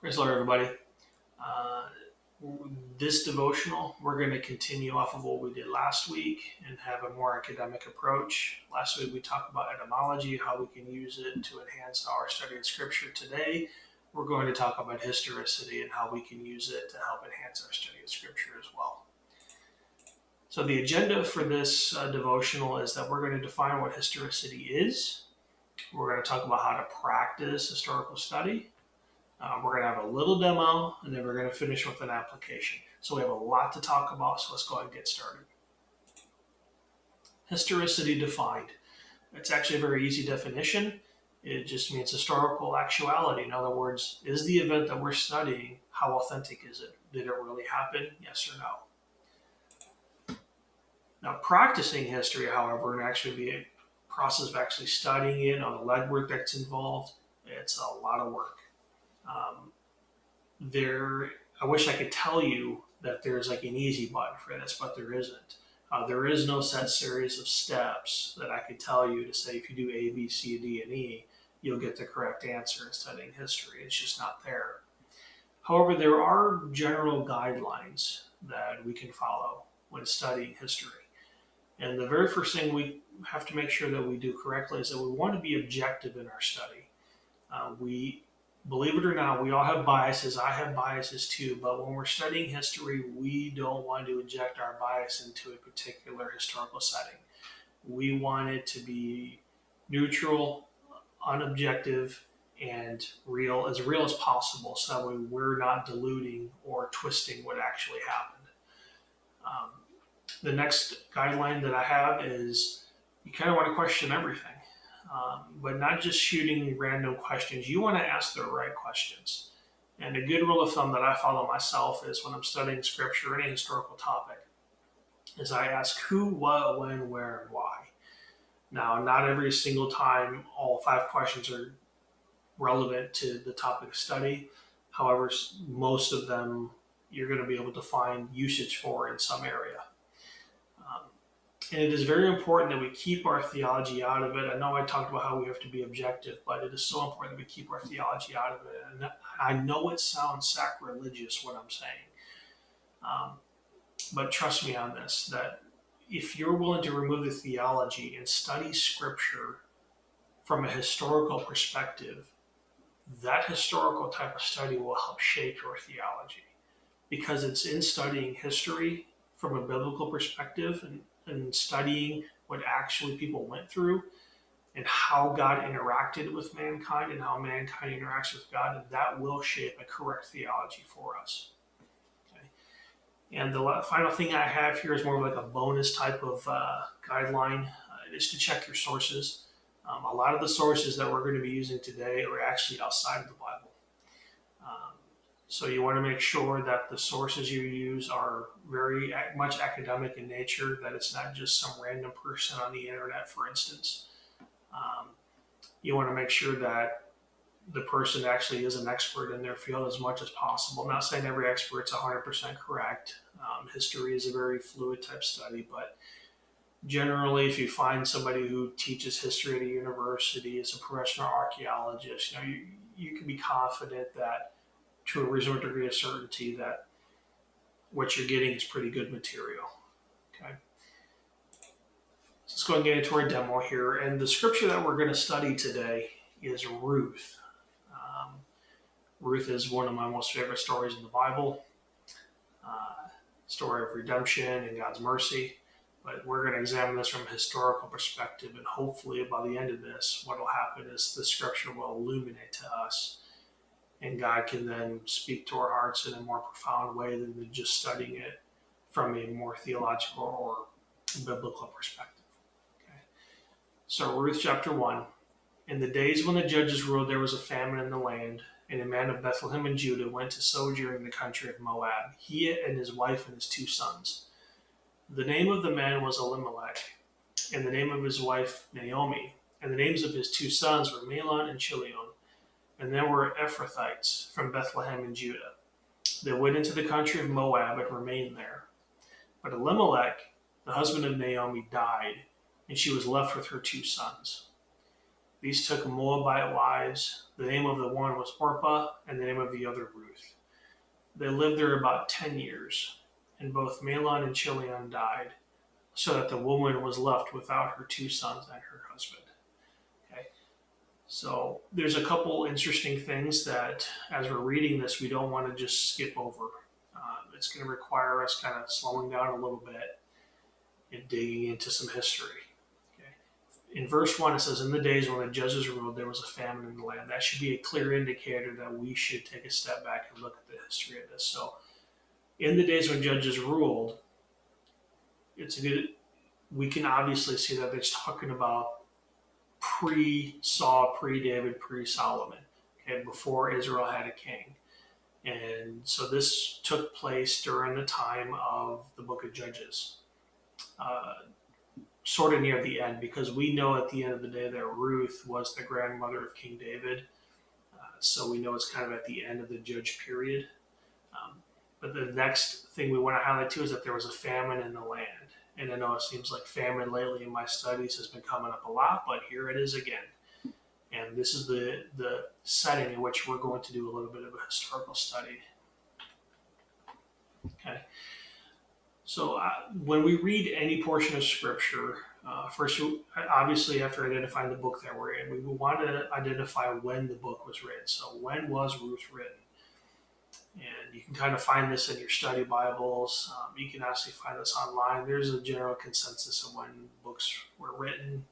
Praise the Lord, everybody. Uh, this devotional, we're going to continue off of what we did last week and have a more academic approach. Last week we talked about etymology, how we can use it to enhance our study of Scripture. Today, we're going to talk about historicity and how we can use it to help enhance our study of Scripture as well. So the agenda for this devotional is that we're going to define what historicity is. We're going to talk about how to practice historical study. We're going to have a little demo, and then we're going to finish with an application. So we have a lot to talk about, so let's go ahead and get started. Historicity defined. It's actually a very easy definition. It just means historical actuality. In other words, is the event that we're studying, how authentic is it? Did it really happen? Yes or no? Now, practicing history, however, and actually be a process of actually studying it, on the legwork that's involved, it's a lot of work. I wish I could tell you that there's like an easy button for this, but there isn't. There is no set series of steps that I could tell you to say if you do A, B, C, D, and E, you'll get the correct answer in studying history. It's just not there. However, there are general guidelines that we can follow when studying history. And the very first thing we have to make sure that we do correctly is that we want to be objective in our study. Believe it or not, we all have biases. I have biases too, but when we're studying history, we don't want to inject our bias into a particular historical setting. We want it to be neutral, unobjective, and real as possible, so that way we're not diluting or twisting what actually happened. The next guideline that I have is you kind of want to question everything. But not just shooting random questions. You want to ask the right questions. And a good rule of thumb that I follow myself is when I'm studying scripture or any historical topic, is I ask who, what, when, where, and why. Now, not every single time all 5 questions are relevant to the topic of study. However, most of them you're going to be able to find usage for in some area. And it is very important that we keep our theology out of it. I know I talked about how we have to be objective, but it is so important that we keep our theology out of it. And I know it sounds sacrilegious what I'm saying, but trust me on this, that if you're willing to remove the theology and study Scripture from a historical perspective, that historical type of study will help shape your theology. Because it's in studying history from a biblical perspective and studying what actually people went through and how God interacted with mankind and how mankind interacts with God, and that will shape a correct theology for us. Okay? And the final thing I have here is more like a bonus type of guideline, is to check your sources. A lot of the sources that we're going to be using today are actually outside of the Bible. So you want to make sure that the sources you use are very much academic in nature, that it's not just some random person on the internet, for instance. You want to make sure that the person actually is an expert in their field as much as possible. I'm not saying every expert's 100% correct. History is a very fluid type study, but generally if you find somebody who teaches history at a university, is a professional archaeologist, you can be confident that to a reasonable degree of certainty that what you're getting is pretty good material. Okay. So let's go and get into our demo here. And the scripture that we're going to study today is Ruth. Ruth is one of my most favorite stories in the Bible. Story of redemption and God's mercy. But we're going to examine this from a historical perspective, and hopefully by the end of this, what will happen is the scripture will illuminate to us, and God can then speak to our hearts in a more profound way than just studying it from a more theological or biblical perspective. Okay. So Ruth chapter 1. In the days when the judges ruled, there was a famine in the land, and a man of Bethlehem in Judah went to sojourn in the country of Moab, he and his wife and his 2 sons. The name of the man was Elimelech, and the name of his wife Naomi, and the names of his 2 sons were Mahlon and Chilion. And there were Ephrathites from Bethlehem in Judah. They went into the country of Moab and remained there. But Elimelech, the husband of Naomi, died, and she was left with her 2 sons. These took Moabite wives. The name of the one was Orpah, and the name of the other Ruth. They lived there about 10 years, and both Mahlon and Chilion died, so that the woman was left without her two sons and her husband. Okay, so there's a couple interesting things that, as we're reading this, we don't want to just skip over. It's going to require us kind of slowing down a little bit and digging into some history. Okay. In verse 1, it says, "In the days when the judges ruled, there was a famine in the land." That should be a clear indicator that we should take a step back and look at the history of this. So, in the days when judges ruled, it's a good. We can obviously see that it's talking about pre-Saul, pre-David, pre-Solomon, okay, before Israel had a king. And so this took place during the time of the book of Judges, uh, sort of near the end, because we know at the end of the day that Ruth was the grandmother of King David. So we know it's kind of at the end of the judge period. But the next thing we want to highlight too is that there was a famine in the land. And I know it seems like famine lately in my studies has been coming up a lot, but here it is again. And this is the setting in which we're going to do a little bit of a historical study. Okay. So when we read any portion of Scripture, first, obviously, after identifying the book that we're in, we want to identify when the book was written. So when was Ruth written? And you can kind of find this in your study Bibles. You can actually find this online. There's a general consensus of when books were written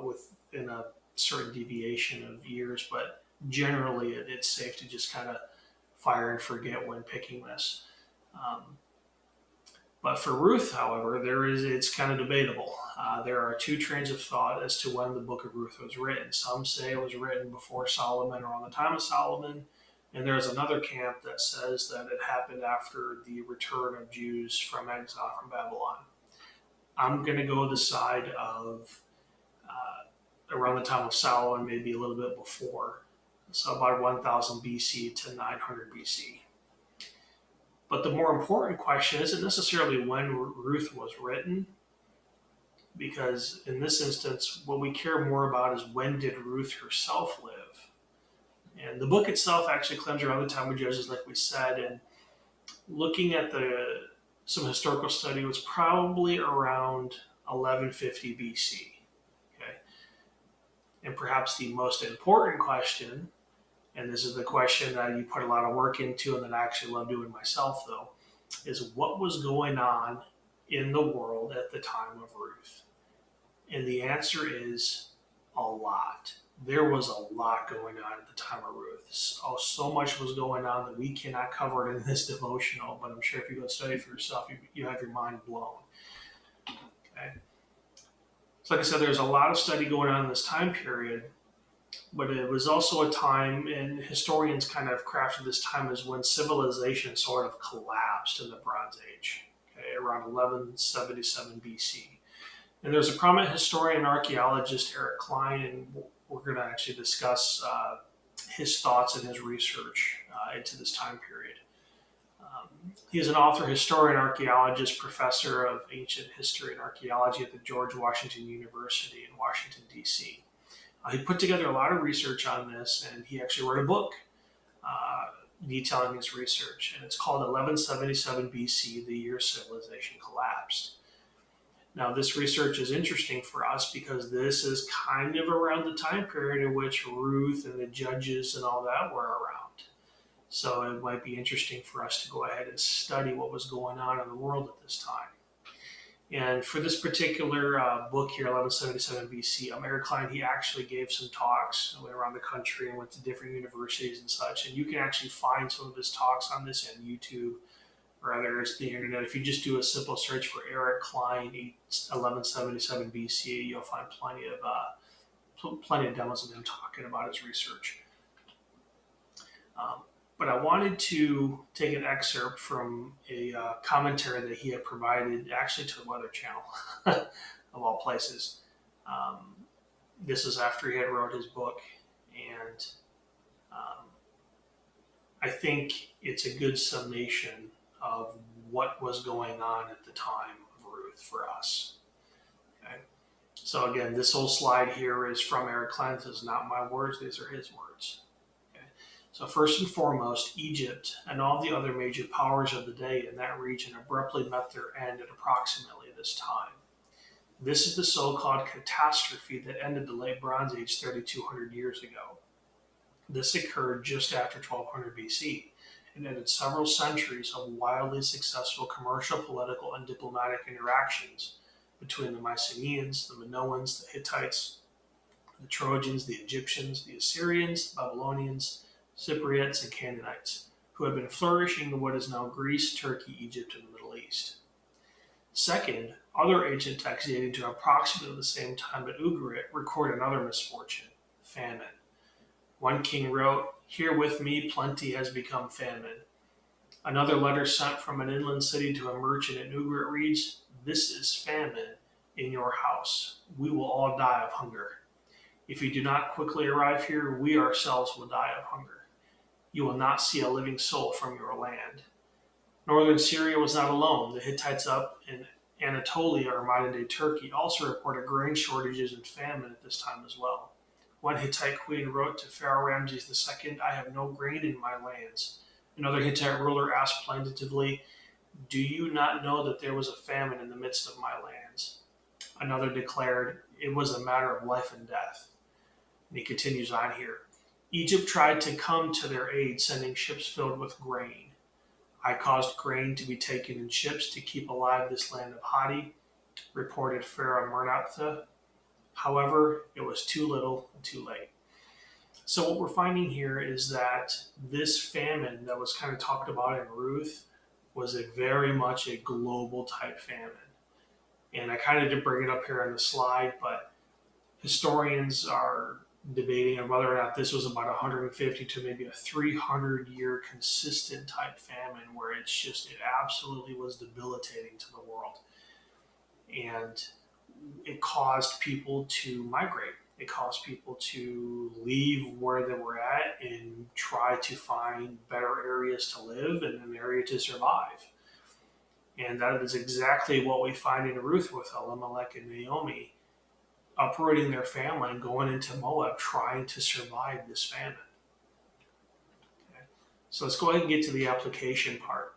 within a certain deviation of years, but generally it's safe to just kind of fire and forget when picking this. But for Ruth, however, it's kind of debatable. There are two trains of thought as to when the book of Ruth was written. Some say it was written before Solomon or on the time of Solomon, and there's another camp that says that it happened after the return of Jews from exile from Babylon. I'm going to go the side of around the time of Solomon, maybe a little bit before, so about 1000 BC to 900 BC. But the more important question isn't necessarily when Ruth was written, because in this instance, what we care more about is when did Ruth herself live. And the book itself actually claims around the time of Judges, like we said, and looking at some historical study, it was probably around 1150 BC. Okay, and perhaps the most important question, and this is the question that you put a lot of work into and that I actually love doing myself, though, is what was going on in the world at the time of Ruth? And the answer is a lot. There was a lot going on at the time of Ruth. So much was going on that we cannot cover it in this devotional, but I'm sure if you go study for yourself, you have your mind blown. Okay. So like I said, there's a lot of study going on in this time period, but it was also a time, and historians kind of crafted this time as when civilization sort of collapsed in the Bronze Age, okay, around 1177 BC. And there's a prominent historian and archaeologist, Eric Klein, and we're going to actually discuss his thoughts and his research into this time period. He is an author, historian, archaeologist, professor of ancient history and archaeology at the George Washington University in Washington, D.C. He put together a lot of research on this, and he actually wrote a book detailing his research, and it's called 1177 BC, the year civilization collapsed. Now, this research is interesting for us because this is kind of around the time period in which Ruth and the judges and all that were around. So it might be interesting for us to go ahead and study what was going on in the world at this time. And for this particular book here, 1177 BC, Eric Klein, he actually gave some talks, went around the country and went to different universities and such. And you can actually find some of his talks on this on YouTube or others, the internet. If you just do a simple search for Eric Klein, 1177 BC, you'll find plenty of demos of him talking about his research. But I wanted to take an excerpt from a commentary that he had provided, actually to the Weather Channel, of all places. This is after he had wrote his book, and I think it's a good summation of what was going on at the time of Ruth for us. Okay? So again, this whole slide here is from Eric Klein. This is not my words, these are his words. Okay. So first and foremost, Egypt and all the other major powers of the day in that region abruptly met their end at approximately this time. This is the so-called catastrophe that ended the late Bronze Age 3,200 years ago. This occurred just after 1200 BC and ended several centuries of wildly successful commercial, political, and diplomatic interactions between the Mycenaeans, the Minoans, the Hittites, the Trojans, the Egyptians, the Assyrians, the Babylonians, Cypriots, and Canaanites, who had been flourishing in what is now Greece, Turkey, Egypt, and the Middle East. Second, other ancient texts dating to approximately the same time at Ugarit record another misfortune, famine. One king wrote, "Here with me plenty has become famine." Another letter sent from an inland city to a merchant at Ugarit reads, "This is famine in your house. We will all die of hunger. If you do not quickly arrive here, we ourselves will die of hunger. You will not see a living soul from your land." Northern Syria was not alone. The Hittites up in Anatolia, or modern-day Turkey, also reported grain shortages and famine at this time as well. One Hittite queen wrote to Pharaoh Ramses II, "I have no grain in my lands." Another Hittite ruler asked plaintively, "Do you not know that there was a famine in the midst of my lands?" Another declared, "It was a matter of life and death." And he continues on here. Egypt tried to come to their aid, sending ships filled with grain. "I caused grain to be taken in ships to keep alive this land of Hadi," reported Pharaoh Merneptah. However, it was too little and too late. So what we're finding here is that this famine that was kind of talked about in Ruth was a very much a global type famine. And I kind of did bring it up here on the slide, but historians are debating on whether or not this was about 150 to maybe a 300-year consistent type famine where it absolutely was debilitating to the world. And it caused people to migrate. It caused people to leave where they were at and try to find better areas to live and an area to survive. And that is exactly what we find in Ruth with Elimelech and Naomi, uprooting their family and going into Moab, trying to survive this famine. Okay. So let's go ahead and get to the application part.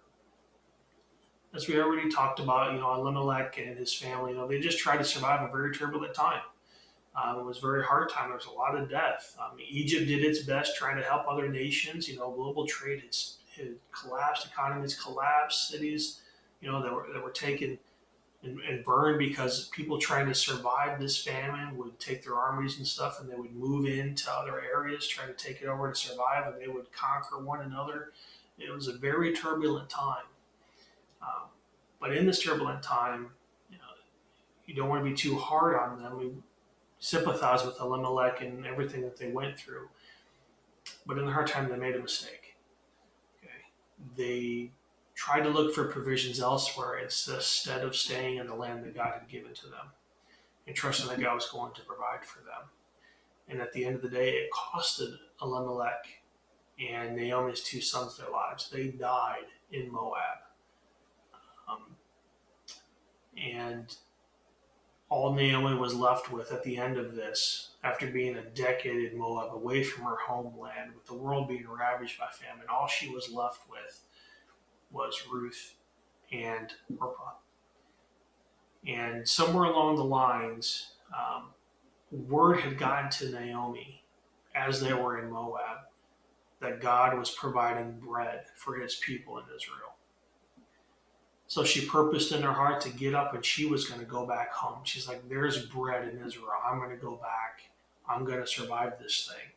As we already talked about, Elimelech and his family, they just tried to survive a very turbulent time. It was a very hard time. There was a lot of death. Egypt did its best trying to help other nations. Global trade had collapsed, economies collapsed, cities, that were taken and burned because people trying to survive this famine would take their armies and stuff and they would move into other areas, try to take it over to survive, and they would conquer one another. It was a very turbulent time. But in this turbulent time, you don't want to be too hard on them. We sympathize with Elimelech and everything that they went through. But in the hard time, they made a mistake. Okay. They tried to look for provisions elsewhere instead of staying in the land that God had given to them and trusting that God was going to provide for them. And at the end of the day, it costed Elimelech and Naomi's two sons their lives. They died in Moab. And all Naomi was left with at the end of this, after being a decade in Moab, away from her homeland, with the world being ravaged by famine, all she was left with was Ruth and Orpah. And somewhere along the lines, word had gotten to Naomi as they were in Moab that God was providing bread for his people in Israel. So she purposed in her heart to get up and she was going to go back home. She's like, "There's bread in Israel. I'm going to go back. I'm going to survive this thing."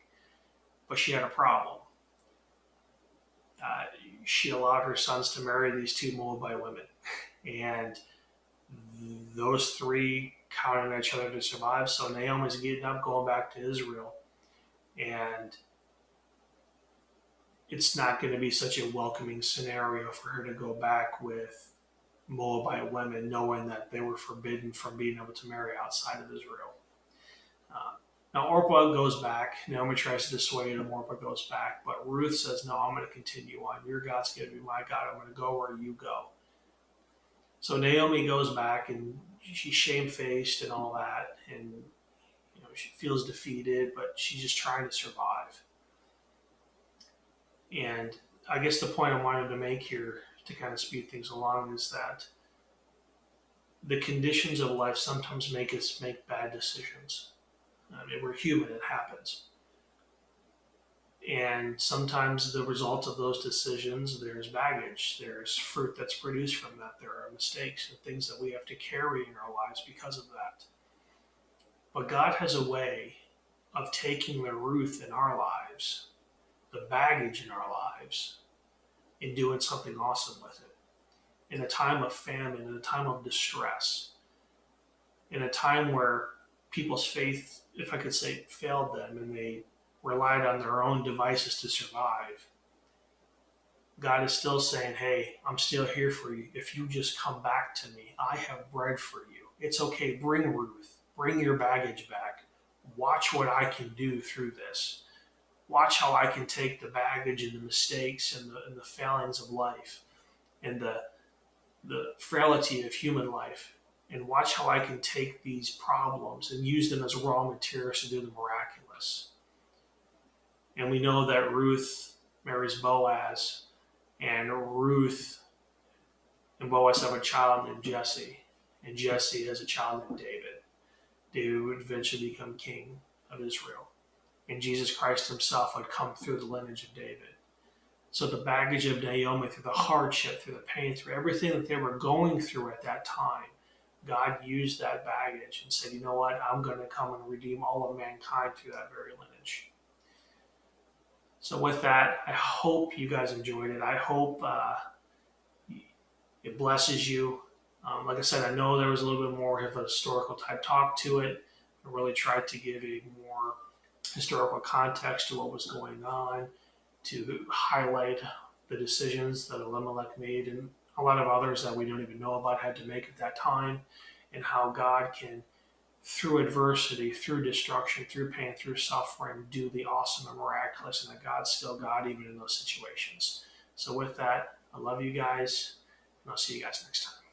But she had a problem. She allowed her sons to marry these two Moabite women. And those three counted on each other to survive. So Naomi's getting up, going back to Israel. And it's not going to be such a welcoming scenario for her to go back with Moabite women, knowing that they were forbidden from being able to marry outside of Israel. Now Orpah goes back. Naomi tries to dissuade him. Orpah goes back. But Ruth says, "No, I'm going to continue on. Your God's going to be my God. I'm going to go where you go." So Naomi goes back and she's shamefaced and all that, and she feels defeated, but she's just trying to survive. And I guess the point I wanted to make here to kind of speed things along is that the conditions of life sometimes make us make bad decisions. I mean, we're human, it happens. And sometimes the result of those decisions, there's baggage, there's fruit that's produced from that, there are mistakes and things that we have to carry in our lives because of that. But God has a way of taking the Ruth in our lives, the baggage in our lives, and doing something awesome with it. In a time of famine, in a time of distress, in a time where people's faith, if I could say, failed them and they relied on their own devices to survive, God is still saying, hey, I'm still here for you. If you just come back to me, I have bread for you. It's okay. Bring Ruth. Bring your baggage back. Watch what I can do through this. Watch how I can take the baggage and the mistakes and the failings of life and the frailty of human life, and watch how I can take these problems and use them as raw materials to do the miraculous. And we know that Ruth marries Boaz, and Ruth and Boaz have a child named Jesse, and Jesse has a child named David. David would eventually become king of Israel, and Jesus Christ himself would come through the lineage of David. So the baggage of Naomi, through the hardship, through the pain, through everything that they were going through at that time, God used that baggage and said, you know what, I'm going to come and redeem all of mankind through that very lineage. So with that, I hope you guys enjoyed it. I hope it blesses you. Like I said, I know there was a little bit more of a historical type talk to it. I really tried to give a more historical context to what was going on, to highlight the decisions that Elimelech made and a lot of others that we don't even know about had to make at that time, and how God can, through adversity, through destruction, through pain, through suffering, do the awesome and miraculous, and that God's still God even in those situations. So with that, I love you guys, and I'll see you guys next time.